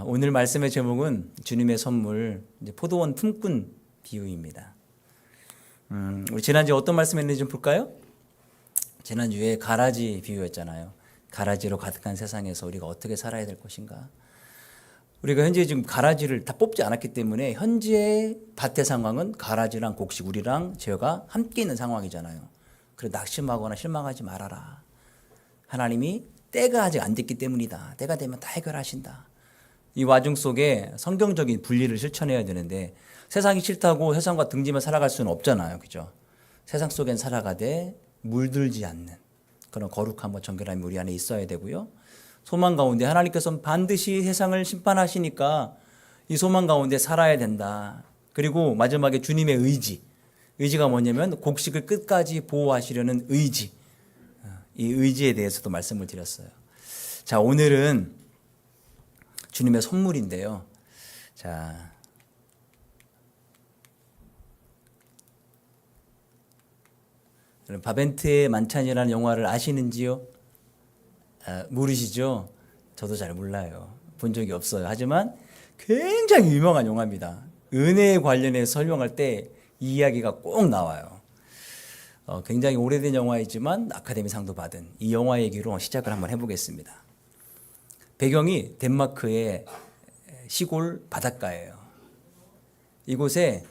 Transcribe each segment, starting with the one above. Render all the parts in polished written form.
오늘 말씀의 제목은 주님의 선물, 이제 포도원 품꾼 비유입니다. 우리 지난주에 어떤 말씀했는지 좀 볼까요? 지난주에 가라지 비유였잖아요. 가라지로 가득한 세상에서 우리가 어떻게 살아야 될 것인가? 우리가 현재 지금 가라지를 다 뽑지 않았기 때문에 현재 밭의 상황은 가라지랑 곡식, 우리랑 제가 함께 있는 상황이잖아요. 그래 낙심하거나 실망하지 말아라. 하나님이 때가 아직 안 됐기 때문이다. 때가 되면 다 해결하신다. 이 와중 속에 성경적인 분리를 실천해야 되는데 세상이 싫다고 세상과 등지며 살아갈 수는 없잖아요. 그죠? 세상 속엔 살아가되 물들지 않는 그런 거룩함과 정결함이 우리 안에 있어야 되고요. 소망 가운데 하나님께서는 반드시 세상을 심판하시니까 이 소망 가운데 살아야 된다. 그리고 마지막에 주님의 의지가 뭐냐면 곡식을 끝까지 보호하시려는 의지. 이 의지에 대해서도 말씀을 드렸어요. 자, 오늘은 주님의 선물인데요. 자, 바벤트의 만찬이라는 영화를 아시는지요? 모르시죠? 저도 잘 몰라요. 본 적이 없어요. 하지만 굉장히 유명한 영화입니다. 은혜에 관련해서 설명할 때 이 이야기가 꼭 나와요. 굉장히 오래된 영화이지만 아카데미상도 받은 이 영화 얘기로 시작을 한번 해보겠습니다. 배경이 덴마크의 시골 바닷가예요. 이곳에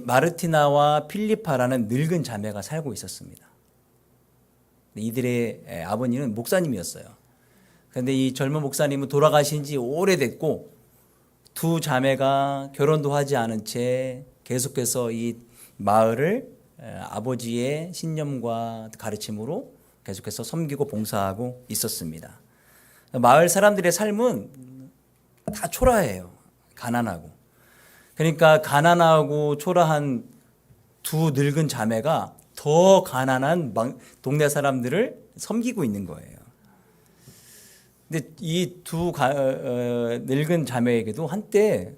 마르티나와 필리파라는 늙은 자매가 살고 있었습니다. 이들의 아버님은 목사님이었어요. 그런데 이 젊은 목사님은 돌아가신 지 오래됐고 두 자매가 결혼도 하지 않은 채 계속해서 이 마을을 아버지의 신념과 가르침으로 계속해서 섬기고 봉사하고 있었습니다. 마을 사람들의 삶은 다 초라해요. 가난하고. 그러니까 가난하고 초라한 두 늙은 자매가 더 가난한 동네 사람들을 섬기고 있는 거예요. 근데 이 두 늙은 자매에게도 한때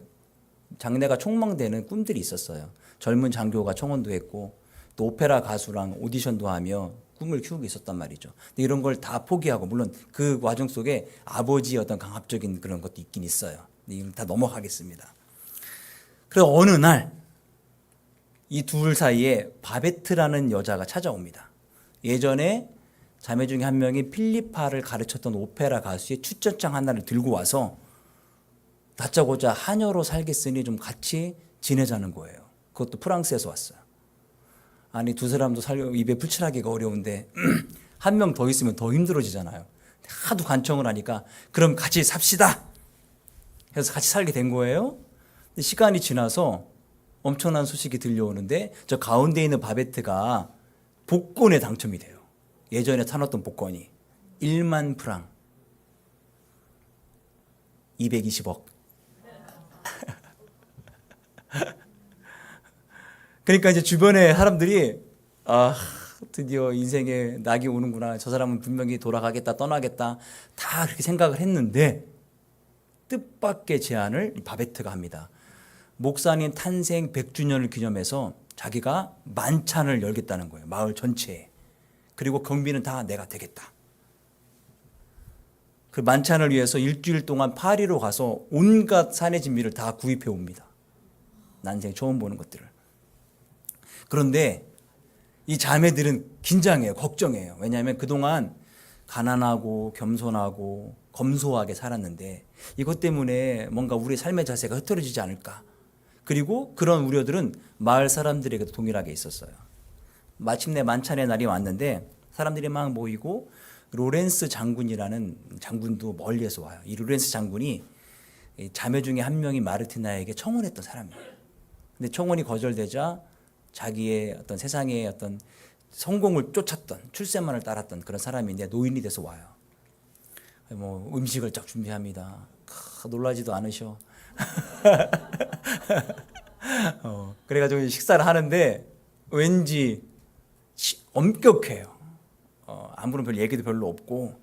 장래가 촉망되는 꿈들이 있었어요. 젊은 장교가 청원도 했고 또 오페라 가수랑 오디션도 하며 꿈을 키우고 있었단 말이죠. 근데 이런 걸 다 포기하고 물론 그 과정 속에 아버지의 어떤 강압적인 그런 것도 있긴 있어요. 근데 이건 다 넘어가겠습니다. 그래서 어느 날 이 둘 사이에 바베트라는 여자가 찾아옵니다. 예전에 자매 중에 한 명이 필리파를 가르쳤던 오페라 가수의 출전장 하나를 들고 와서 다짜고짜 하녀로 살겠으니 좀 같이 지내자는 거예요. 그것도 프랑스에서 왔어요. 아니 두 사람도 입에 풀칠하기가 어려운데 한 명 더 있으면 더 힘들어지잖아요. 하도 간청을 하니까 그럼 같이 삽시다. 그래서 같이 살게 된 거예요. 근데 시간이 지나서 엄청난 소식이 들려오는데 저 가운데 있는 바베트가 복권에 당첨이 돼요. 예전에 타놨던 복권이 1만 프랑 220억. 그러니까 이제 주변에 사람들이 드디어 인생에 낙이 오는구나. 저 사람은 분명히 돌아가겠다, 떠나겠다. 다 그렇게 생각을 했는데 뜻밖의 제안을 바베트가 합니다. 목사님 탄생 100주년을 기념해서 자기가 만찬을 열겠다는 거예요. 마을 전체에. 그리고 경비는 다 내가 되겠다. 그 만찬을 위해서 일주일 동안 파리로 가서 온갖 산의 진미를 다 구입해 옵니다. 난생 처음 보는 것들을. 그런데 이 자매들은 긴장해요. 걱정해요. 왜냐하면 그동안 가난하고 겸손하고 검소하게 살았는데 이것 때문에 뭔가 우리의 삶의 자세가 흐트러지지 않을까. 그리고 그런 우려들은 마을 사람들에게도 동일하게 있었어요. 마침내 만찬의 날이 왔는데 사람들이 막 모이고 로렌스 장군이라는 장군도 멀리에서 와요. 이 로렌스 장군이 자매 중에 한 명이 마르티나에게 청혼했던 사람이에요. 근데 청혼이 거절되자 자기의 어떤 세상의 어떤 성공을 쫓았던 출세만을 따랐던 그런 사람인데 노인이 돼서 와요. 뭐 음식을 쫙 준비합니다. 놀라지도 않으셔. 그래가지고 식사를 하는데 왠지 엄격해요. 아무런 별 얘기도 별로 없고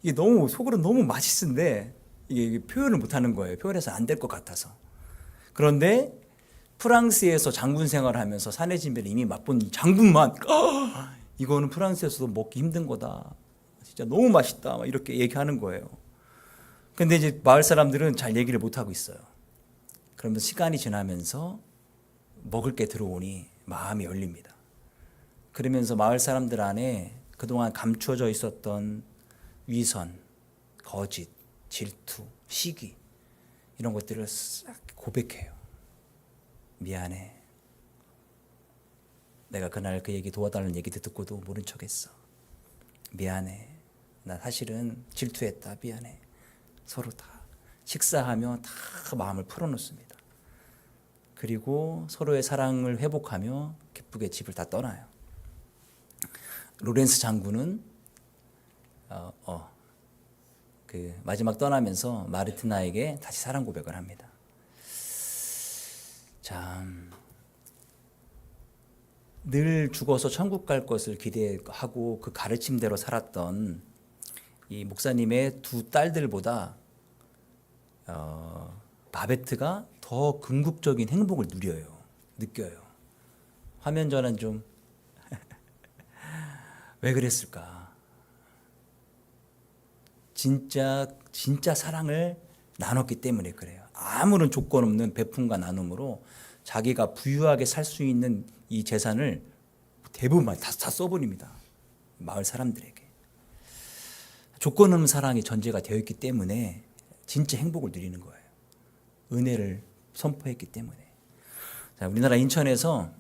이게 너무 속으로 너무 맛있는데 이게 표현을 못하는 거예요. 표현해서 안 될 것 같아서. 그런데 프랑스에서 장군 생활을 하면서 산의 진미를 이미 맛본 이 장군만 이거는 프랑스에서도 먹기 힘든 거다. 진짜 너무 맛있다. 막 이렇게 얘기하는 거예요. 근데 이제 마을 사람들은 잘 얘기를 못 하고 있어요. 그러면서 시간이 지나면서 먹을 게 들어오니 마음이 열립니다. 그러면서 마을 사람들 안에 그동안 감추어져 있었던 위선, 거짓, 질투, 시기 이런 것들을 싹 고백해요. 미안해. 내가 그날 그 얘기 도와달라는 얘기 듣고도 모른 척했어. 미안해. 나 사실은 질투했다. 미안해. 서로 다 식사하며 다 마음을 풀어놓습니다. 그리고 서로의 사랑을 회복하며 기쁘게 집을 다 떠나요. 로렌스 장군은 그 마지막 떠나면서 마르티나에게 다시 사랑 고백을 합니다. 참, 늘 죽어서 천국 갈 것을 기대하고 그 가르침대로 살았던 이 목사님의 두 딸들보다 바베트가 더 궁극적인 행복을 느껴요. 화면 전환 좀. 왜 그랬을까? 진짜 사랑을 나눴기 때문에 그래요. 아무런 조건 없는 베품과 나눔으로 자기가 부유하게 살 수 있는 이 재산을 대부분 다 써버립니다. 마을 사람들에게. 조건 없는 사랑이 전제가 되어 있기 때문에 진짜 행복을 누리는 거예요. 은혜를 선포했기 때문에. 자, 우리나라 인천에서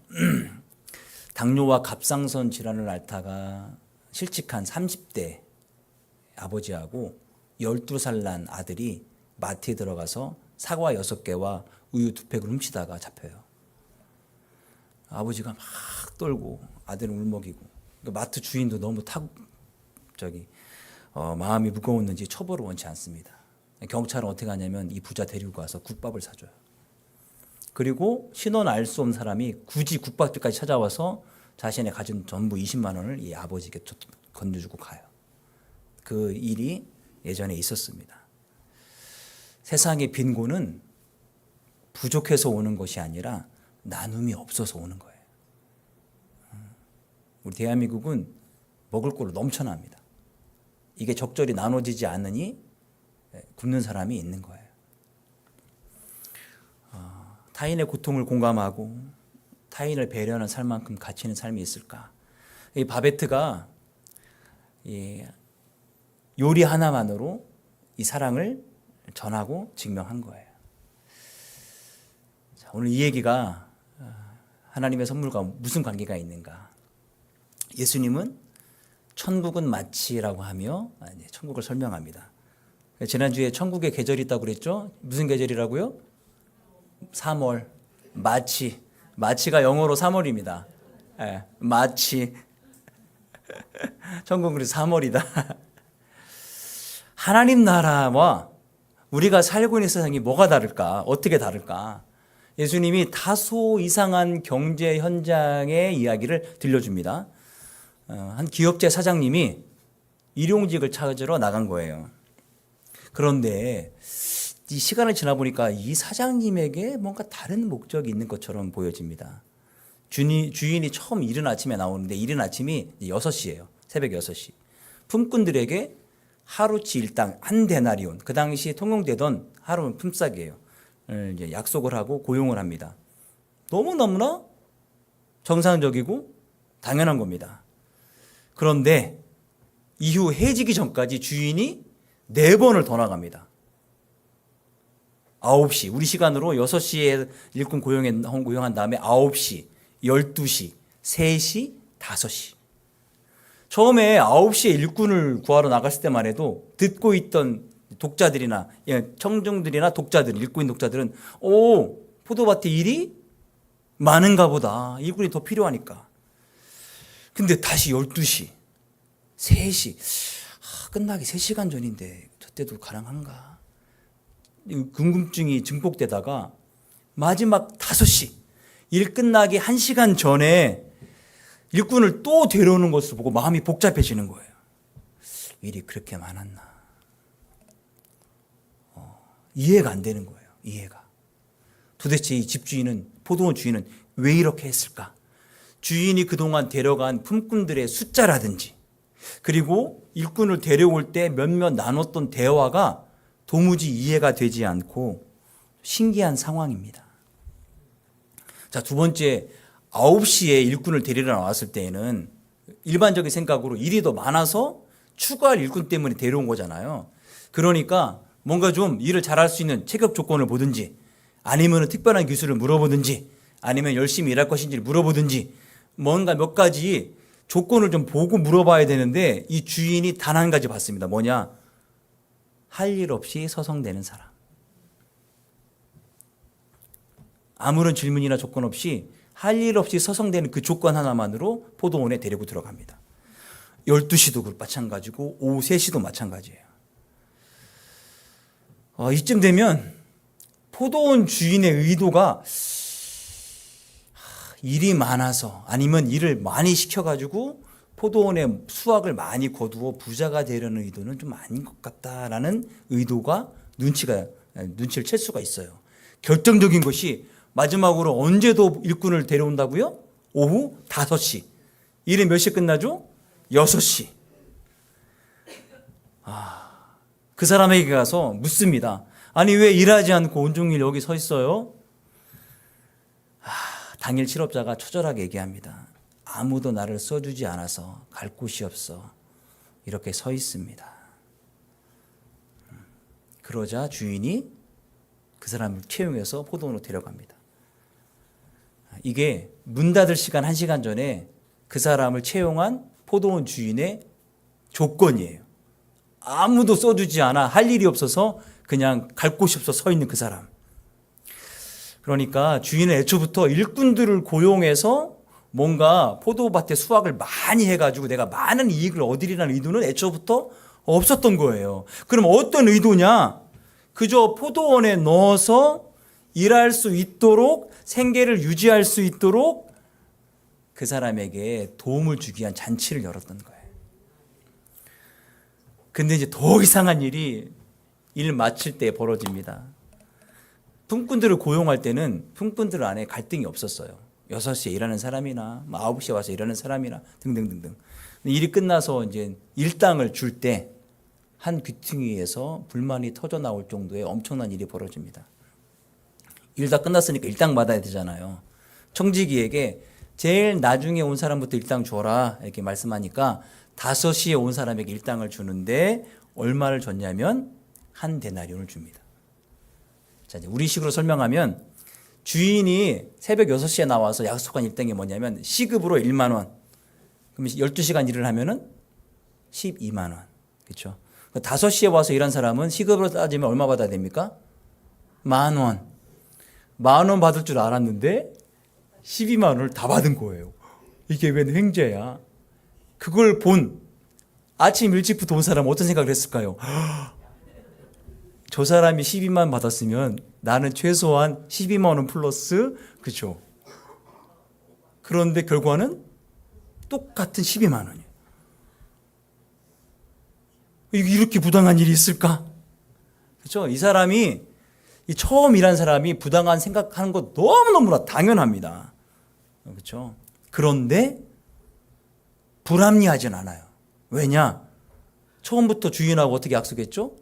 당뇨와 갑상선 질환을 앓다가 실직한 30대 아버지하고 12살 난 아들이 마트에 들어가서 사과 6개와 우유 2팩을 훔치다가 잡혀요. 아버지가 막 떨고 아들은 울먹이고, 마트 주인도 너무 마음이 무거웠는지 처벌을 원치 않습니다. 경찰은 어떻게 하냐면 이 부자 데리고 가서 국밥을 사줘요. 그리고 신원 알 수 없는 사람이 굳이 국밥집까지 찾아와서 자신의 가진 전부 20만 원을 이 아버지에게 건네주고 가요. 그 일이 예전에 있었습니다. 세상의 빈곤은 부족해서 오는 것이 아니라 나눔이 없어서 오는 거예요. 우리 대한민국은 먹을 걸로 넘쳐납니다. 이게 적절히 나눠지지 않으니 굶는 사람이 있는 거예요. 타인의 고통을 공감하고 타인을 배려하는 삶만큼 가치 있는 삶이 있을까? 이 바베트가 요리 하나만으로 이 사랑을 전하고 증명한 거예요. 자, 오늘 이 얘기가 하나님의 선물과 무슨 관계가 있는가? 예수님은 천국은 마치라고 하며 천국을 설명합니다. 지난주에 천국에 계절이 있다고 그랬죠? 무슨 계절이라고요? 3월. 마치. 마치가 영어로 3월입니다. 네, 마치. 천국은 그래서 3월이다. 하나님 나라와 우리가 살고 있는 세상이 뭐가 다를까? 어떻게 다를까? 예수님이 다소 이상한 경제 현장의 이야기를 들려줍니다. 한 기업체 사장님이 일용직을 찾으러 나간 거예요. 그런데 이 시간을 지나 보니까 이 사장님에게 뭔가 다른 목적이 있는 것처럼 보여집니다. 주인이 처음 이른 아침에 나오는데 이른 아침이 6시예요. 새벽 6시. 품꾼들에게 하루치 일당 한 데나리온, 그 당시 통용되던 하루 품삯이에요. 이제 약속을 하고 고용을 합니다. 너무너무나 정상적이고 당연한 겁니다. 그런데 이후 해지기 전까지 주인이 4번을 더 나갑니다. 9시, 우리 시간으로 6시에 일꾼 고용한 다음에 9시, 12시, 3시, 5시. 처음에 9시에 일꾼을 구하러 나갔을 때만 해도 듣고 있던 독자들이나 청중들이나 독자들, 일꾼 독자들은 포도밭에 일이 많은가 보다. 일꾼이 더 필요하니까. 근데 다시 12시, 3시, 끝나기 3시간 전인데 저때도 가능한가? 궁금증이 증폭되다가 마지막 5시, 일 끝나기 1시간 전에 일꾼을 또 데려오는 것을 보고 마음이 복잡해지는 거예요. 일이 그렇게 많았나? 이해가 안 되는 거예요. 이해가. 도대체 이 집주인은, 포도원 주인은 왜 이렇게 했을까? 주인이 그동안 데려간 품꾼들의 숫자라든지, 그리고 일꾼을 데려올 때 몇몇 나눴던 대화가 도무지 이해가 되지 않고 신기한 상황입니다. 자, 두 번째, 9시에 일꾼을 데리러 나왔을 때에는 일반적인 생각으로 일이 더 많아서 추가할 일꾼 때문에 데려온 거잖아요. 그러니까 뭔가 좀 일을 잘할 수 있는 체격 조건을 보든지, 아니면 특별한 기술을 물어보든지, 아니면 열심히 일할 것인지를 물어보든지, 뭔가 몇 가지 조건을 좀 보고 물어봐야 되는데, 이 주인이 단 한 가지 봤습니다. 뭐냐? 할 일 없이 서성대는 사람. 아무런 질문이나 조건 없이 할 일 없이 서성대는 그 조건 하나만으로 포도원에 데리고 들어갑니다. 12시도 마찬가지고 오후 3시도 마찬가지예요. 이쯤 되면 포도원 주인의 의도가 일이 많아서, 아니면 일을 많이 시켜가지고 포도원에 수확을 많이 거두어 부자가 되려는 의도는 좀 아닌 것 같다라는 의도가 눈치를 챌 수가 있어요. 결정적인 것이 마지막으로 언제도 일꾼을 데려온다고요? 오후 5시. 일이 몇 시에 끝나죠? 6시. 그 사람에게 가서 묻습니다. 아니, 왜 일하지 않고 온종일 여기 서 있어요? 당일 실업자가 초절하게 얘기합니다. 아무도 나를 써주지 않아서 갈 곳이 없어 이렇게 서 있습니다. 그러자 주인이 그 사람을 채용해서 포도원으로 데려갑니다. 이게 문 닫을 시간 1시간 전에 그 사람을 채용한 포도원 주인의 조건이에요. 아무도 써주지 않아, 할 일이 없어서 그냥 갈 곳이 없어 서 있는 그 사람. 그러니까 주인은 애초부터 일꾼들을 고용해서 뭔가 포도밭에 수확을 많이 해가지고 내가 많은 이익을 얻으리라는 의도는 애초부터 없었던 거예요. 그럼 어떤 의도냐? 그저 포도원에 넣어서 일할 수 있도록, 생계를 유지할 수 있도록 그 사람에게 도움을 주기 위한 잔치를 열었던 거예요. 근데 이제 더 이상한 일이 일 마칠 때 벌어집니다. 품꾼들을 고용할 때는 품꾼들 안에 갈등이 없었어요. 6시에 일하는 사람이나 9시에 와서 일하는 사람이나 등등등등. 일이 끝나서 이제 일당을 줄 때 한 귀퉁이에서 불만이 터져 나올 정도의 엄청난 일이 벌어집니다. 일 다 끝났으니까 일당 받아야 되잖아요. 청지기에게 제일 나중에 온 사람부터 일당 줘라 이렇게 말씀하니까 5시에 온 사람에게 일당을 주는데 얼마를 줬냐면 한 데나리온을 줍니다. 자, 이제 우리식으로 설명하면 주인이 새벽 6시에 나와서 약속한 일당이 뭐냐면 시급으로 1만 원. 그럼 12시간 일을 하면은 12만 원. 그렇죠? 5시에 와서 일한 사람은 시급으로 따지면 얼마 받아야 됩니까? 10,000원. 10,000원 받을 줄 알았는데 12만 원을 다 받은 거예요. 이게 웬 횡재야? 그걸 본 아침 일찍부터 온 사람은 어떤 생각을 했을까요? 저 사람이 12만 원 받았으면 나는 최소한 12만 원 플러스, 그죠? 그런데 결과는 똑같은 12만 원이에요. 이렇게 부당한 일이 있을까? 그렇죠? 이 사람이, 이 처음 일한 사람이 부당한 생각하는 거 너무너무나 당연합니다. 그렇죠? 그런데 불합리하진 않아요. 왜냐? 처음부터 주인하고 어떻게 약속했죠?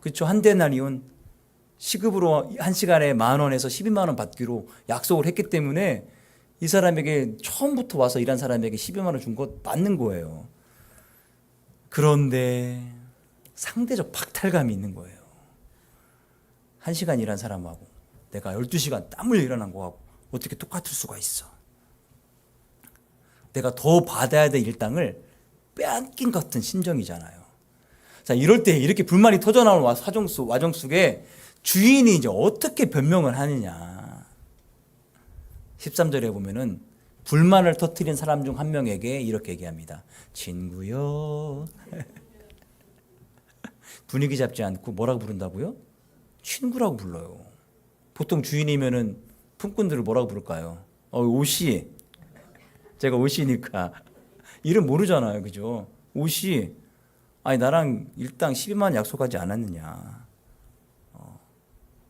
그렇죠? 한 데나리온 시급으로 1시간에 10,000원에서 12만 원 받기로 약속을 했기 때문에 이 사람에게 처음부터 와서 일한 사람에게 12만 원 준 것 맞는 거예요. 그런데 상대적 박탈감이 있는 거예요. 1시간 일한 사람하고 내가 12시간 땀 흘려 일어난 거하고 어떻게 똑같을 수가 있어. 내가 더 받아야 될 일당을 빼앗긴 것 같은 심정이잖아요. 자, 이럴 때 이렇게 불만이 터져나오는 와정 속에 주인이 이제 어떻게 변명을 하느냐. 13절에 보면은 불만을 터뜨린 사람 중 한 명에게 이렇게 얘기합니다. 친구요. 분위기 잡지 않고 뭐라고 부른다고요? 친구라고 불러요. 보통 주인이면은 품꾼들을 뭐라고 부를까요? 오씨. 제가 오씨니까. 이름 모르잖아요. 그죠? 오씨. 아니, 나랑 일당 12만 원 약속하지 않았느냐.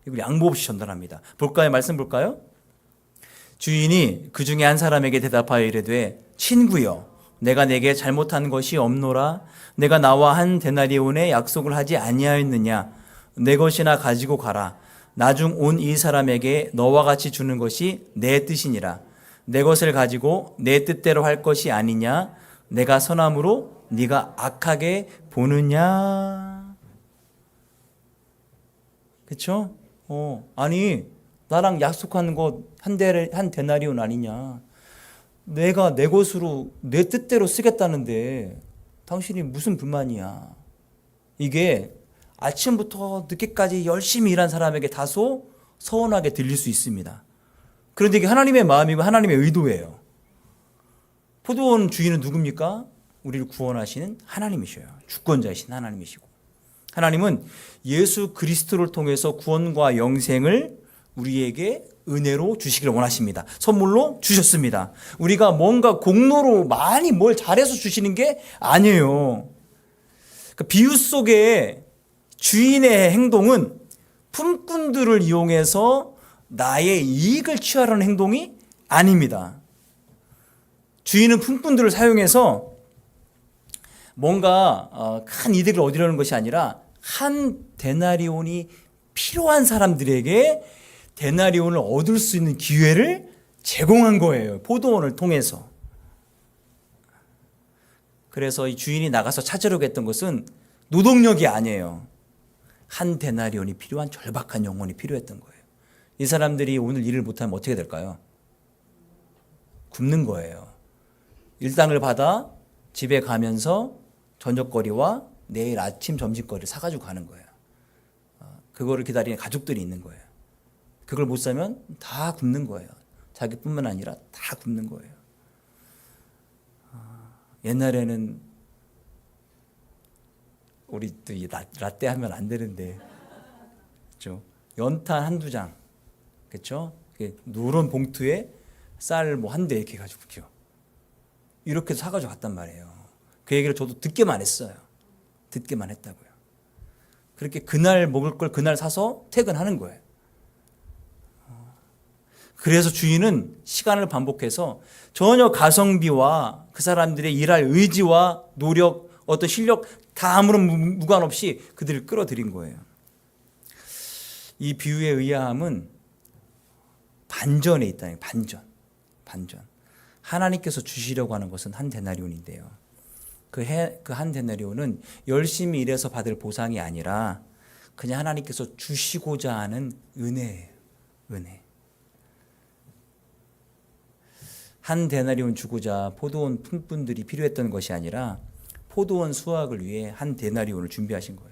이걸 양보 없이 전달합니다. 볼까요? 말씀 볼까요? 주인이 그 중에 한 사람에게 대답하여 이르되 친구여 내가 내게 잘못한 것이 없노라. 내가 나와 한 데나리온의 약속을 하지 아니하였느냐. 내 것이나 가지고 가라. 나중 온 이 사람에게 너와 같이 주는 것이 내 뜻이니라. 내 것을 가지고 내 뜻대로 할 것이 아니냐. 내가 선함으로 네가 악하게 보느냐. 그렇죠? 아니 나랑 약속한 것 한 데나리온 아니냐. 내가 내 것으로 내 뜻대로 쓰겠다는데 당신이 무슨 불만이야. 이게 아침부터 늦게까지 열심히 일한 사람에게 다소 서운하게 들릴 수 있습니다. 그런데 이게 하나님의 마음이고 하나님의 의도예요. 포도원 주인은 누굽니까? 우리를 구원하시는 하나님이셔요. 주권자이신 하나님이시고, 하나님은 예수 그리스도를 통해서 구원과 영생을 우리에게 은혜로 주시기를 원하십니다. 선물로 주셨습니다. 우리가 뭔가 공로로 많이 뭘 잘해서 주시는 게 아니에요. 그 비유 속에 주인의 행동은 품꾼들을 이용해서 나의 이익을 취하려는 행동이 아닙니다. 주인은 품꾼들을 사용해서 뭔가 큰 이득을 얻으려는 것이 아니라 한 데나리온이 필요한 사람들에게 데나리온을 얻을 수 있는 기회를 제공한 거예요. 포도원을 통해서. 그래서 이 주인이 나가서 찾으려고 했던 것은 노동력이 아니에요. 한 데나리온이 필요한 절박한 영혼이 필요했던 거예요. 이 사람들이 오늘 일을 못하면 어떻게 될까요? 굶는 거예요. 일당을 받아 집에 가면서 저녁거리와 내일 아침 점심거리를 사가지고 가는 거예요. 그거를 기다리는 가족들이 있는 거예요. 그걸 못 사면 다 굶는 거예요. 자기뿐만 아니라 다 굶는 거예요. 옛날에는 우리 또 라떼 하면 안 되는데, 그렇죠? 연탄 한두 장, 그렇죠? 누런 봉투에 쌀 뭐 한 대 이렇게 가지고 이렇게 사가지고 갔단 말이에요. 그 얘기를 저도 듣기만 했어요. 듣기만 했다고요. 그렇게 그날 먹을 걸 그날 사서 퇴근하는 거예요. 그래서 주인은 시간을 반복해서 전혀 가성비와 그 사람들의 일할 의지와 노력, 어떤 실력 다 아무런 무관 없이 그들을 끌어들인 거예요. 이 비유의 의아함은 반전에 있다는 거예요. 반전. 하나님께서 주시려고 하는 것은 한 데나리온인데요. 그 한 데나리온은 열심히 일해서 받을 보상이 아니라 그냥 하나님께서 주시고자 하는 은혜예요. 은혜. 한 데나리온 주고자 포도원 품꾼들이 필요했던 것이 아니라 포도원 수확을 위해 한 데나리온을 준비하신 거예요.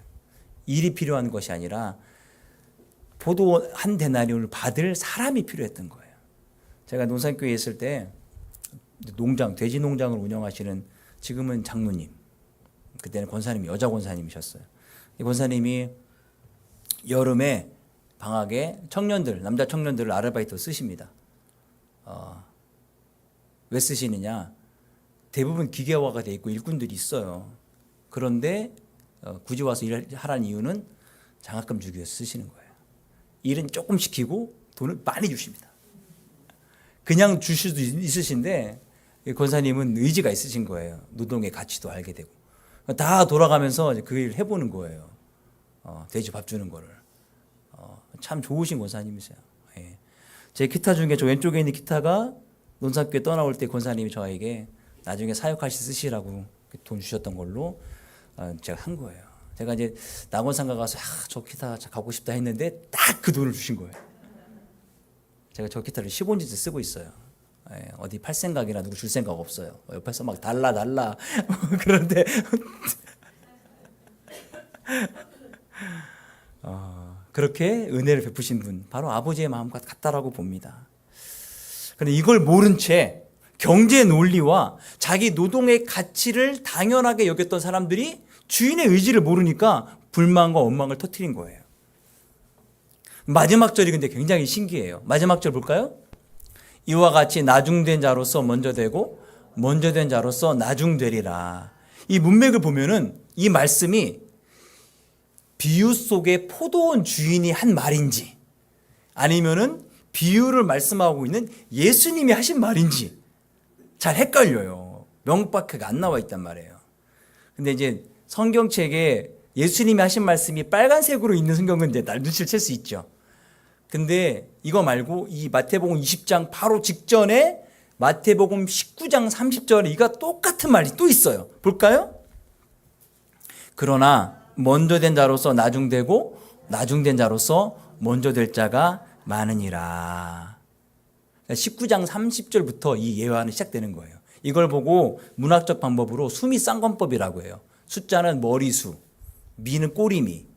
일이 필요한 것이 아니라 포도원 한 데나리온을 받을 사람이 필요했던 거예요. 제가 논산교회에 있을 때 돼지 농장을 운영하시는, 지금은 장로님, 그때는 권사님이 여자 권사님이셨어요. 이 권사님이 여름에 방학에 남자 청년들을 아르바이트 쓰십니다. 왜 쓰시느냐? 대부분 기계화가 돼 있고 일꾼들이 있어요. 그런데 굳이 와서 일하라는 이유는 장학금 주기 위해서 쓰시는 거예요. 일은 조금 시키고 돈을 많이 주십니다. 그냥 주실 수도 있으신데 권사님은 의지가 있으신 거예요. 노동의 가치도 알게 되고. 다 돌아가면서 그 일을 해보는 거예요. 돼지 밥 주는 거를. 참 좋으신 권사님이세요. 예. 제 기타 중에 저 왼쪽에 있는 기타가 논산교회 떠나올 때 권사님이 저에게 나중에 사역할 때 쓰시라고 돈 주셨던 걸로 제가 한 거예요. 제가 이제 낙원상가 가서 저 기타 갖고 싶다 했는데 딱 그 돈을 주신 거예요. 제가 저 기타를 15년째 쓰고 있어요. 예, 어디 팔 생각이나 누구 줄 생각 없어요. 옆에서 막 달라 그런데 그렇게 은혜를 베푸신 분 바로 아버지의 마음과 같다라고 봅니다. 그런데 이걸 모른 채 경제 논리와 자기 노동의 가치를 당연하게 여겼던 사람들이 주인의 의지를 모르니까 불만과 원망을 터뜨린 거예요. 마지막 절이 근데 굉장히 신기해요. 마지막 절 볼까요? 이와 같이 나중된 자로서 먼저 되고 먼저 된 자로서 나중되리라. 이 문맥을 보면은 이 말씀이 비유 속에 포도원 주인이 한 말인지 아니면은 비유를 말씀하고 있는 예수님이 하신 말인지 잘 헷갈려요. 명확하게 안 나와 있단 말이에요. 근데 이제 성경책에 예수님이 하신 말씀이 빨간색으로 있는 성경은 이제 날 눈치를 챌 수 있죠. 근데 이거 말고 이 마태복음 20장 바로 직전에 마태복음 19장 30절에 이가 똑같은 말이 또 있어요. 볼까요? 그러나 먼저 된 자로서 나중되고 나중된 자로서 먼저 될 자가 많으니라. 19장 30절부터 이 예화는 시작되는 거예요. 이걸 보고 문학적 방법으로 수미 쌍권법이라고 해요. 숫자는 머리수, 미는 꼬리미,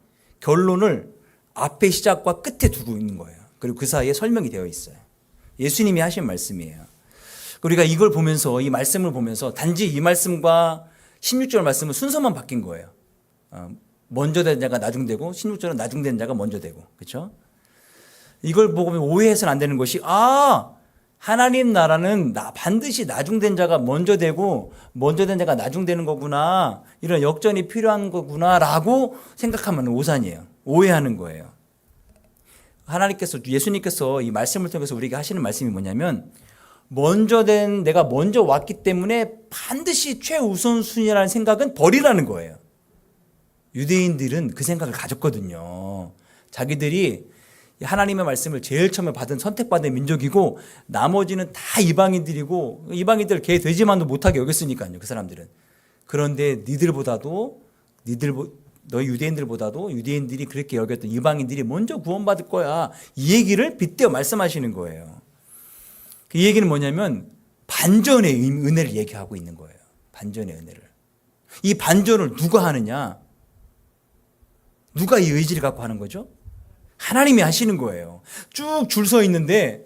결론을 앞에 시작과 끝에 두고 있는 거예요. 그리고 그 사이에 설명이 되어 있어요. 예수님이 하신 말씀이에요. 우리가 이걸 보면서, 이 말씀을 보면서 단지 이 말씀과 16절 말씀은 순서만 바뀐 거예요. 먼저 된 자가 나중되고 16절은 나중된 자가 먼저 되고, 그렇죠? 이걸 보면 오해해서는 안 되는 것이, 하나님 나라는 반드시 나중된 자가 먼저 되고 먼저 된 자가 나중되는 거구나, 이런 역전이 필요한 거구나라고 생각하면 오산이에요. 오해하는 거예요. 하나님께서, 예수님께서 이 말씀을 통해서 우리에게 하시는 말씀이 뭐냐면, 내가 먼저 왔기 때문에 반드시 최우선순위라는 생각은 버리라는 거예요. 유대인들은 그 생각을 가졌거든요. 자기들이 하나님의 말씀을 제일 처음에 선택받은 민족이고 나머지는 다 이방인들이고, 이방인들 개 돼지만도 못하게 여겼으니까요, 그 사람들은. 그런데 너희 유대인들보다도 유대인들이 그렇게 여겼던 이방인들이 먼저 구원받을 거야, 이 얘기를 빗대어 말씀하시는 거예요. 그 얘기는 뭐냐면 반전의 은혜를 얘기하고 있는 거예요. 반전의 은혜를. 이 반전을 누가 하느냐? 누가 이 의지를 갖고 하는 거죠? 하나님이 하시는 거예요. 쭉 줄 서 있는데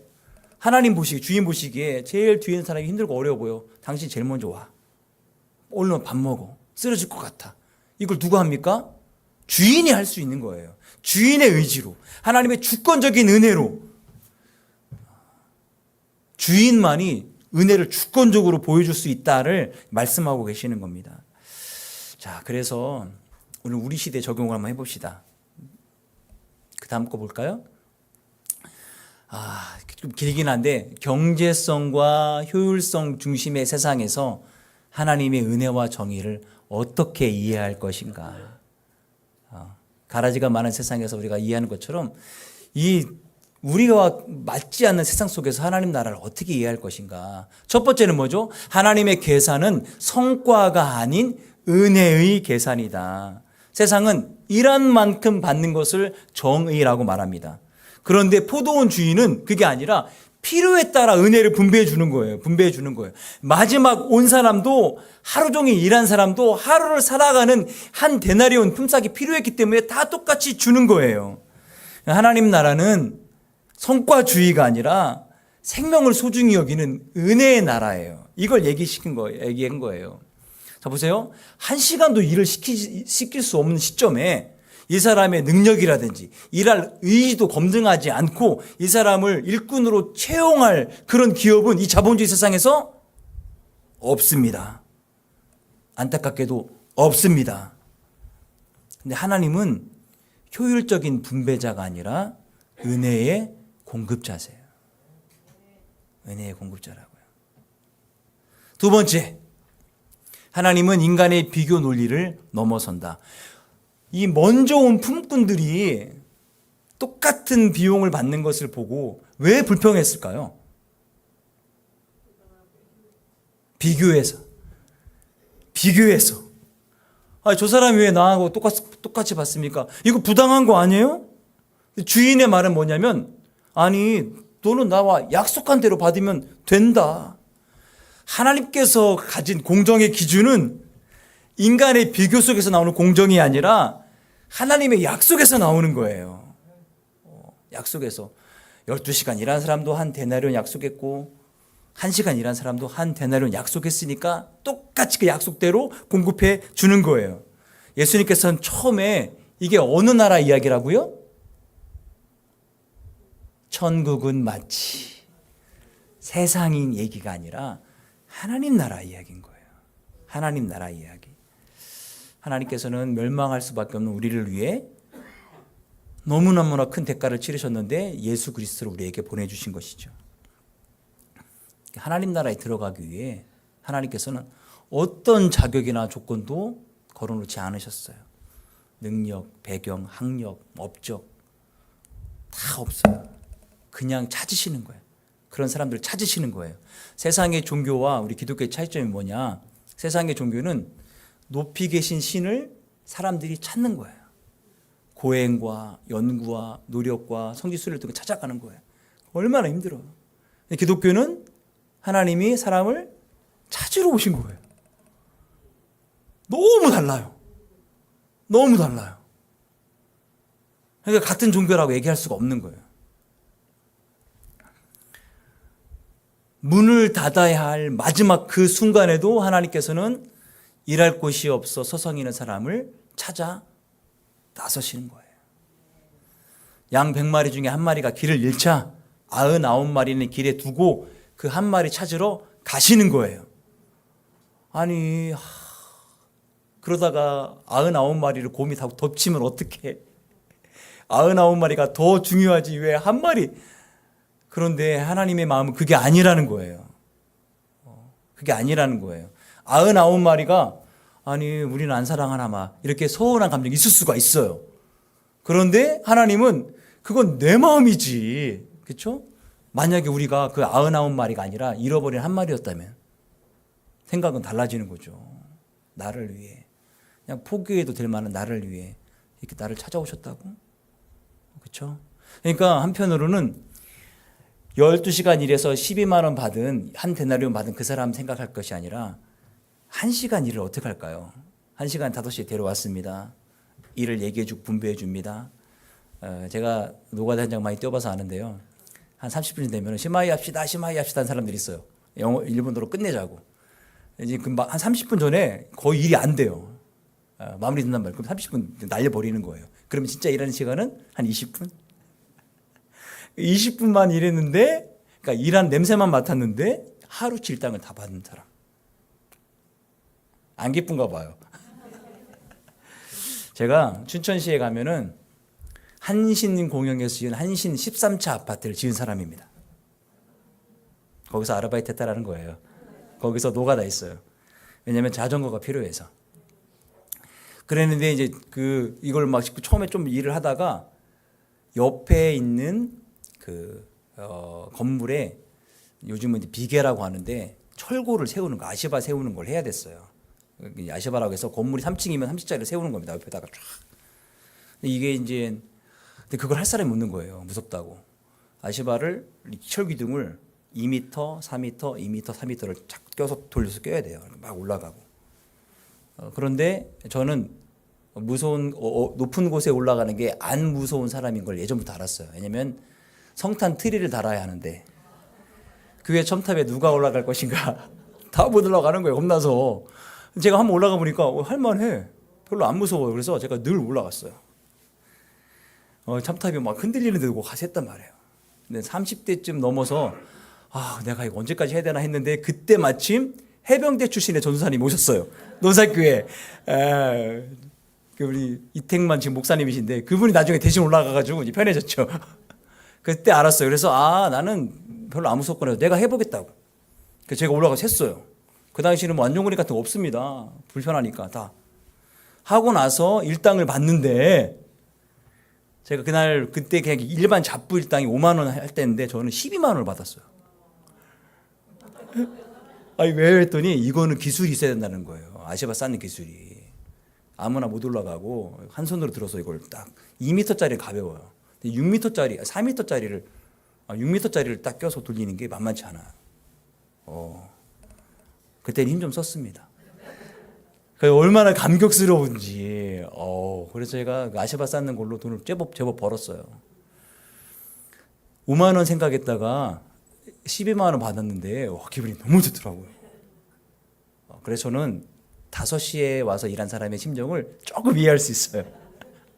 주인 보시기에 제일 뒤에 있는 사람이 힘들고 어려워 보여. 당신 제일 먼저 와. 얼른 밥 먹어. 쓰러질 것 같아. 이걸 누가 합니까? 주인이 할 수 있는 거예요. 주인의 의지로, 하나님의 주권적인 은혜로. 주인만이 은혜를 주권적으로 보여줄 수 있다를 말씀하고 계시는 겁니다. 자, 그래서 오늘 우리 시대에 적용을 한번 해봅시다. 그 다음 거 볼까요? 좀 길긴 한데, 경제성과 효율성 중심의 세상에서 하나님의 은혜와 정의를 어떻게 이해할 것인가. 가라지가 많은 세상에서 우리가 이해하는 것처럼 우리가 맞지 않는 세상 속에서 하나님 나라를 어떻게 이해할 것인가. 첫 번째는 뭐죠? 하나님의 계산은 성과가 아닌 은혜의 계산이다. 세상은 일한 만큼 받는 것을 정의라고 말합니다. 그런데 포도원 주인은 그게 아니라 필요에 따라 은혜를 분배해 주는 거예요. 마지막 온 사람도, 하루 종일 일한 사람도 하루를 살아가는 한 데나리온 품삯이 필요했기 때문에 다 똑같이 주는 거예요. 하나님 나라는 성과주의가 아니라 생명을 소중히 여기는 은혜의 나라예요. 이걸 얘기한 거예요. 자, 보세요. 한 시간도 일을 시킬 수 없는 시점에 이 사람의 능력이라든지 일할 의지도 검증하지 않고 이 사람을 일꾼으로 채용할 그런 기업은 이 자본주의 세상에서 없습니다. 안타깝게도 없습니다. 근데 하나님은 효율적인 분배자가 아니라 은혜의 공급자세요. 은혜의 공급자라고요. 두 번째, 하나님은 인간의 비교 논리를 넘어선다. 이 먼저 온 품꾼들이 똑같은 비용을 받는 것을 보고 왜 불평했을까요? 비교해서. 저 사람이 왜 나하고 똑같이 받습니까? 이거 부당한 거 아니에요? 주인의 말은 뭐냐면, 너는 나와 약속한 대로 받으면 된다. 하나님께서 가진 공정의 기준은 인간의 비교 속에서 나오는 공정이 아니라 하나님의 약속에서 나오는 거예요. 약속에서 12시간 일한 사람도 한 데나리온 약속했고 1시간 일한 사람도 한 데나리온 약속했으니까 똑같이 그 약속대로 공급해 주는 거예요. 예수님께서는 처음에 이게 어느 나라 이야기라고요? 천국은 마치 세상인 얘기가 아니라 하나님 나라 이야기인 거예요. 하나님 나라 이야기. 하나님께서는 멸망할 수밖에 없는 우리를 위해 너무너무나 큰 대가를 치르셨는데 예수 그리스도를 우리에게 보내주신 것이죠. 하나님 나라에 들어가기 위해 하나님께서는 어떤 자격이나 조건도 걸어놓지 않으셨어요. 능력, 배경, 학력, 업적 다 없어요. 그냥 찾으시는 거예요. 그런 사람들을 찾으시는 거예요. 세상의 종교와 우리 기독교의 차이점이 뭐냐? 세상의 종교는 높이 계신 신을 사람들이 찾는 거예요. 고행과 연구와 노력과 성지순례를 통해 찾아가는 거예요. 얼마나 힘들어요. 기독교는 하나님이 사람을 찾으러 오신 거예요. 너무 달라요. 너무 달라요. 그러니까 같은 종교라고 얘기할 수가 없는 거예요. 문을 닫아야 할 마지막 그 순간에도 하나님께서는 일할 곳이 없어 서성이는 사람을 찾아 나서시는 거예요. 양 100마리 중에 한 마리가 길을 잃자 99마리는 길에 두고 그 한 마리 찾으러 가시는 거예요. 아니 그러다가 99마리를 곰이 다 덮치면 어떡해. 99마리가 더 중요하지 왜 한 마리. 그런데 하나님의 마음은 그게 아니라는 거예요. 그게 아니라는 거예요. 99마리가 아니 우리는 안 사랑하나 마 이렇게 서운한 감정이 있을 수가 있어요. 그런데 하나님은 그건 내 마음이지. 그렇죠? 만약에 우리가 그 99마리가 아니라 잃어버린 한 마리였다면 생각은 달라지는 거죠. 나를 위해 그냥 포기해도 될 만한 나를 위해 이렇게 나를 찾아오셨다고. 그렇죠? 그러니까 한편으로는 12시간 일해서 12만 원 받은 한 데나리온 받은 그 사람 생각할 것이 아니라 1시간 일을 어떻게 할까요? 1시간 5시에 데려왔습니다. 일을 얘기해 주고 분배해 줍니다. 제가 노가다 현장 많이 뛰어봐서 아는데요. 한 30분 되면 시마이 합시다 하는 사람들이 있어요. 영어 일본어로 끝내자고. 이제 한 30분 전에 거의 일이 안 돼요. 마무리 된단 말이에요. 그럼 30분 날려버리는 거예요. 그러면 진짜 일하는 시간은 한 20분? 20분만 일했는데, 그러니까 일한 냄새만 맡았는데 하루치 일당을 다 받는 사람. 안 기쁜가 봐요. 제가 춘천시에 가면은 한신공영에서 지은 한신 13차 아파트를 지은 사람입니다. 거기서 아르바이트 했다라는 거예요. 거기서 노가다 있어요. 왜냐하면 자전거가 필요해서. 그랬는데 이제 이걸 막 처음에 좀 일을 하다가 옆에 있는 건물에 요즘은 이제 비계라고 하는데 철골을 세우는 거, 아시바 세우는 걸 해야 됐어요. 아시바라고 해서 건물이 3층이면 3층짜리를 세우는 겁니다. 옆에다가 쫙. 근데 이게 이제 근데 그걸 할 사람이 없는 거예요. 무섭다고. 아시바를 철기둥을 2m, 4m, 2m, 4m를 쫙 껴서 돌려서 껴야 돼요. 막 올라가고. 그런데 저는 무서운 높은 곳에 올라가는 게 안 무서운 사람인 걸 예전부터 알았어요. 왜냐면 성탄 트리를 달아야 하는데 교회 첨탑에 누가 올라갈 것인가 다 못 올라가는 거예요. 겁나서. 제가 한번 올라가 보니까 할만해. 별로 안 무서워요. 그래서 제가 늘 올라갔어요. 첨탑이 막 흔들리는 데고 가서 했단 말이에요. 근데 30대쯤 넘어서 내가 이거 언제까지 해야 되나 했는데 그때 마침 해병대 출신의 전도사님이 오셨어요. 노사교회. 우리 이택만 지금 목사님이신데 그분이 나중에 대신 올라가가지고 이제 편해졌죠. 그때 알았어요. 그래서 나는 별로 안 무섭거나 내가 해보겠다고. 그래서 제가 올라가서 했어요. 그 당시에는 뭐 안전거리 같은 거 없습니다. 불편하니까 다. 하고 나서 일당을 받는데 제가 그때 그냥 일반 잡부 일당이 5만 원 할 때인데 저는 12만 원을 받았어요. 아니 왜 했더니 이거는 기술이 있어야 된다는 거예요. 아시바 쌓는 기술이. 아무나 못 올라가고 한 손으로 들어서 이걸 딱 2m짜리 가벼워요. 6m짜리, 4m짜리를 6m짜리를 딱 껴서 돌리는 게 만만치 않아요. 그때는 힘 좀 썼습니다. 얼마나 감격스러운지. 그래서 제가 아시바 쌓는 걸로 돈을 제법 벌었어요. 5만 원 생각했다가 12만 원 받았는데 기분이 너무 좋더라고요. 그래서 저는 5시에 와서 일한 사람의 심정을 조금 이해할 수 있어요.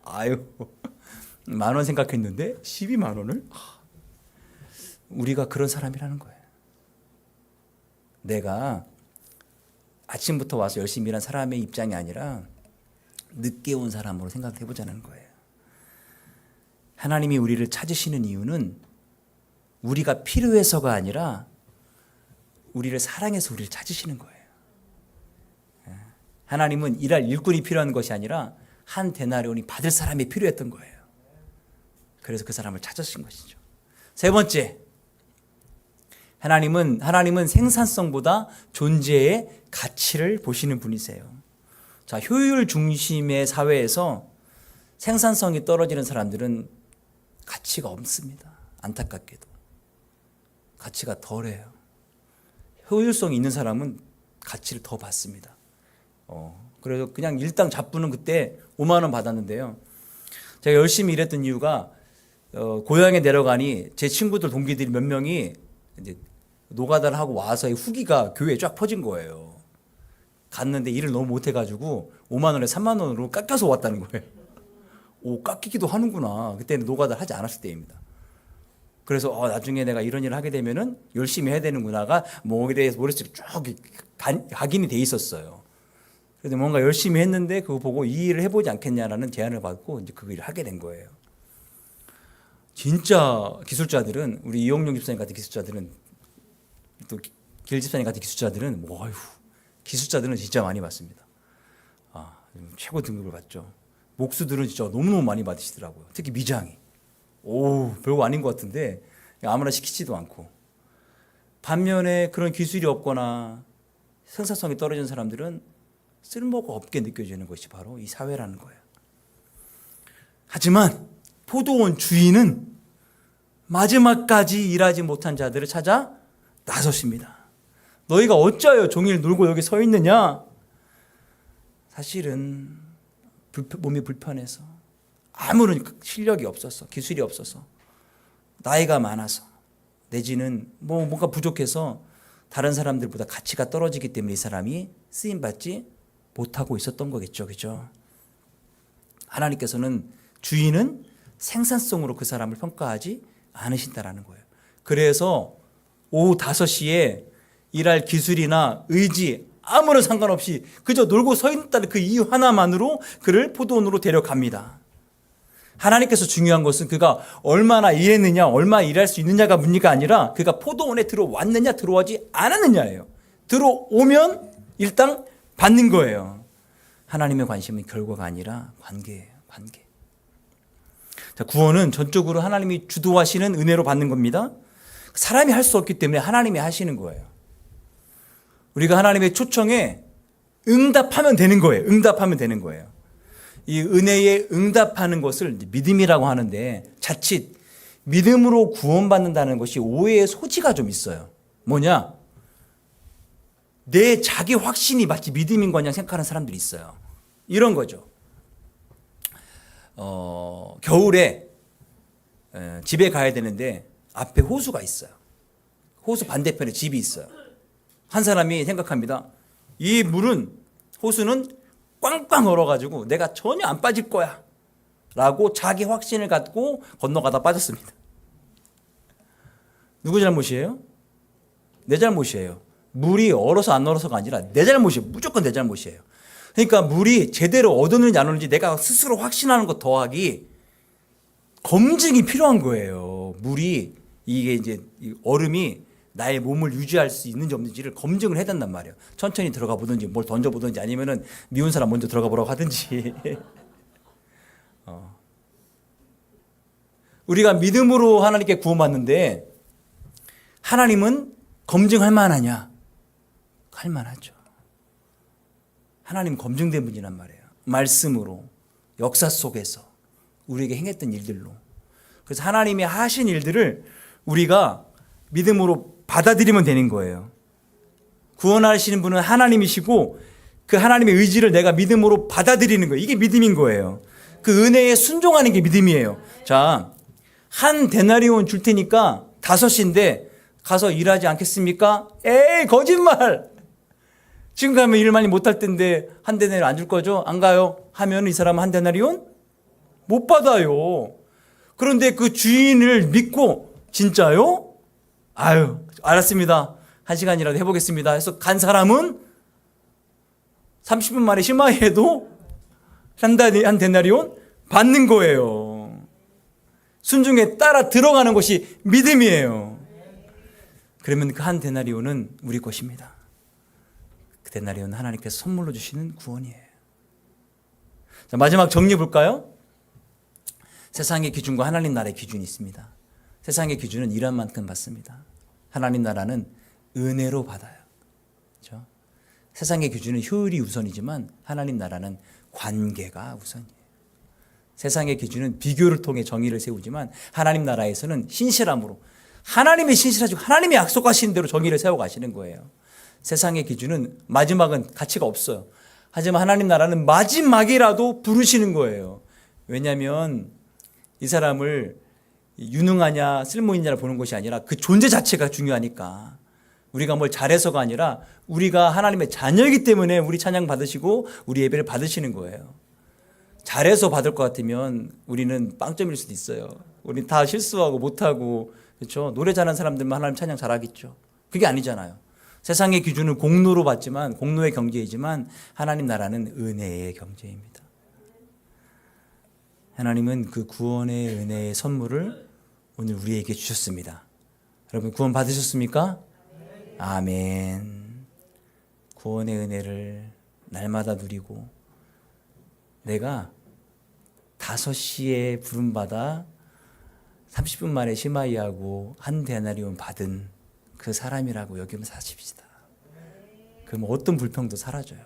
아유, 10,000원 생각했는데 12만 원을? 우리가 그런 사람이라는 거예요. 내가 아침부터 와서 열심히 일한 사람의 입장이 아니라 늦게 온 사람으로 생각해 보자는 거예요. 하나님이 우리를 찾으시는 이유는 우리가 필요해서가 아니라 우리를 사랑해서 우리를 찾으시는 거예요. 하나님은 일할 일꾼이 필요한 것이 아니라 한 데나리온이 받을 사람이 필요했던 거예요. 그래서 그 사람을 찾으신 것이죠. 세 번째, 하나님은 생산성보다 존재의 가치를 보시는 분이세요. 자, 효율 중심의 사회에서 생산성이 떨어지는 사람들은 가치가 없습니다. 안타깝게도. 가치가 덜해요. 효율성이 있는 사람은 가치를 더 받습니다. 그래서 그냥 일당 잡부는 그때 5만 원 받았는데요. 제가 열심히 일했던 이유가 고향에 내려가니 제 친구들 동기들이 몇 명이 이제 노가다를 하고 와서의 후기가 교회에 쫙 퍼진 거예요. 갔는데 일을 너무 못해가지고 5만 원에 3만 원으로 깎여서 왔다는 거예요. 오, 깎이기도 하는구나. 그때는 노가다를 하지 않았을 때입니다. 그래서 나중에 내가 이런 일을 하게 되면은 열심히 해야 되는구나가 머릿속에 쭉 각인이 돼 있었어요. 그래서 뭔가 열심히 했는데 그거 보고 이 일을 해보지 않겠냐라는 제안을 받고 이제 그 일을 하게 된 거예요. 진짜 기술자들은, 우리 이용용 집사님 같은 기술자들은, 또 길 집사님 같은 기술자들은 기술자들은 진짜 많이 받습니다. 최고 등급을 받죠. 목수들은 진짜 너무너무 많이 받으시더라고요. 특히 미장이. 별거 아닌 것 같은데 아무나 시키지도 않고. 반면에 그런 기술이 없거나 생산성이 떨어진 사람들은 쓸모가 없게 느껴지는 것이 바로 이 사회라는 거예요. 하지만 포도원 주인은 마지막까지 일하지 못한 자들을 찾아 나섰습니다. 너희가 어찌하여 종일 놀고 여기 서 있느냐? 사실은 몸이 불편해서, 아무런 실력이 없어서, 기술이 없어서, 나이가 많아서, 내지는 뭔가 부족해서 다른 사람들보다 가치가 떨어지기 때문에 이 사람이 쓰임받지 못하고 있었던 거겠죠. 그죠? 하나님께서는, 주인은 생산성으로 그 사람을 평가하지 않으신다라는 거예요. 그래서 오후 5시에 일할 기술이나 의지 아무런 상관없이 그저 놀고 서 있다는 그 이유 하나만으로 그를 포도원으로 데려갑니다. 하나님께서 중요한 것은 그가 얼마나 일했느냐, 얼마나 일할 수 있느냐가 문제가 아니라 그가 포도원에 들어왔느냐, 들어오지 않았느냐예요. 들어오면 일단 받는 거예요. 하나님의 관심은 결과가 아니라 관계예요. 관계. 자, 구원은 전적으로 하나님이 주도하시는 은혜로 받는 겁니다. 사람이 할 수 없기 때문에 하나님이 하시는 거예요. 우리가 하나님의 초청에 응답하면 되는 거예요. 응답하면 되는 거예요. 이 은혜에 응답하는 것을 믿음이라고 하는데, 자칫 믿음으로 구원받는다는 것이 오해의 소지가 좀 있어요. 뭐냐? 내 자기 확신이 마치 믿음인 거냐 생각하는 사람들이 있어요. 이런 거죠. 겨울에 집에 가야 되는데 앞에 호수가 있어요. 호수 반대편에 집이 있어요. 한 사람이 생각합니다. 이 호수는 꽝꽝 얼어가지고 내가 전혀 안 빠질 거야 라고 자기 확신을 갖고 건너가다 빠졌습니다. 누구 잘못이에요? 내 잘못이에요. 물이 얼어서 안 얼어서가 아니라 내 잘못이에요. 무조건 내 잘못이에요. 그러니까 물이 제대로 얻었는지 안 얻었는지 내가 스스로 확신하는 것 더하기 검증이 필요한 거예요. 물이, 이게 이제 얼음이 나의 몸을 유지할 수 있는지 없는지를 검증을 해야 된단 말이에요. 천천히 들어가 보든지 뭘 던져보든지 아니면은 미운 사람 먼저 들어가 보라고 하든지. 우리가 믿음으로 하나님께 구원받는데 하나님은 검증할 만하냐? 할 만하죠. 하나님 검증된 분이란 말이에요. 말씀으로, 역사 속에서 우리에게 행했던 일들로. 그래서 하나님이 하신 일들을 우리가 믿음으로 받아들이면 되는 거예요. 구원하시는 분은 하나님이시고 그 하나님의 의지를 내가 믿음으로 받아들이는 거예요. 이게 믿음인 거예요. 그 은혜에 순종하는 게 믿음이에요. 자, 한 데나리온 줄 테니까 5시인데 가서 일하지 않겠습니까? 에이, 거짓말! 지금 가면 일 많이 못할 텐데 한 데나리온 안 줄 거죠? 안 가요? 하면 이 사람은 한 데나리온 못 받아요. 그런데 그 주인을 믿고, 진짜요? 아유, 알았습니다. 1시간이라도 해보겠습니다 해서 간 사람은 30분 만에 심화해도 한 데나리온 받는 거예요. 순종에 따라 들어가는 것이 믿음이에요. 그러면 그 한 데나리온은 우리 것입니다. 데나리온은 하나님께서 선물로 주시는 구원이에요. 자, 마지막 정리해 볼까요? 세상의 기준과 하나님 나라의 기준이 있습니다. 세상의 기준은 일한 만큼 받습니다. 하나님 나라는 은혜로 받아요. 그렇죠? 세상의 기준은 효율이 우선이지만 하나님 나라는 관계가 우선이에요. 세상의 기준은 비교를 통해 정의를 세우지만 하나님 나라에서는 신실함으로 하나님이 신실하시고 하나님이 약속하신 대로 정의를 세워가시는 거예요. 세상의 기준은 마지막은 가치가 없어요. 하지만 하나님 나라는 마지막이라도 부르시는 거예요. 왜냐하면 이 사람을 유능하냐 쓸모있냐를 보는 것이 아니라 그 존재 자체가 중요하니까 우리가 뭘 잘해서가 아니라 우리가 하나님의 자녀이기 때문에 우리 찬양 받으시고 우리 예배를 받으시는 거예요. 잘해서 받을 것 같으면 우리는 빵점일 수도 있어요. 우리 다 실수하고 못하고 그렇죠? 노래 잘하는 사람들만 하나님 찬양 잘하겠죠. 그게 아니잖아요. 세상의 기준은 공로로 받지만 공로의 경제이지만 하나님 나라는 은혜의 경제입니다. 하나님은 그 구원의 은혜의 선물을 오늘 우리에게 주셨습니다. 여러분 구원 받으셨습니까? 아멘. 구원의 은혜를 날마다 누리고 내가 5시에 부름받아 30분 만에 시마이하고 한 데나리온 받은 그 사람이라고 여기면 사십시다. 그럼 어떤 불평도 사라져요.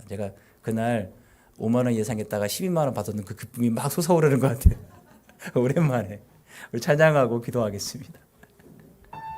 제가 그날 5만 원 예상했다가 12만 원 받았는 그 기쁨이 막 솟아오르는 것 같아요. 오랜만에 우리 찬양하고 기도하겠습니다.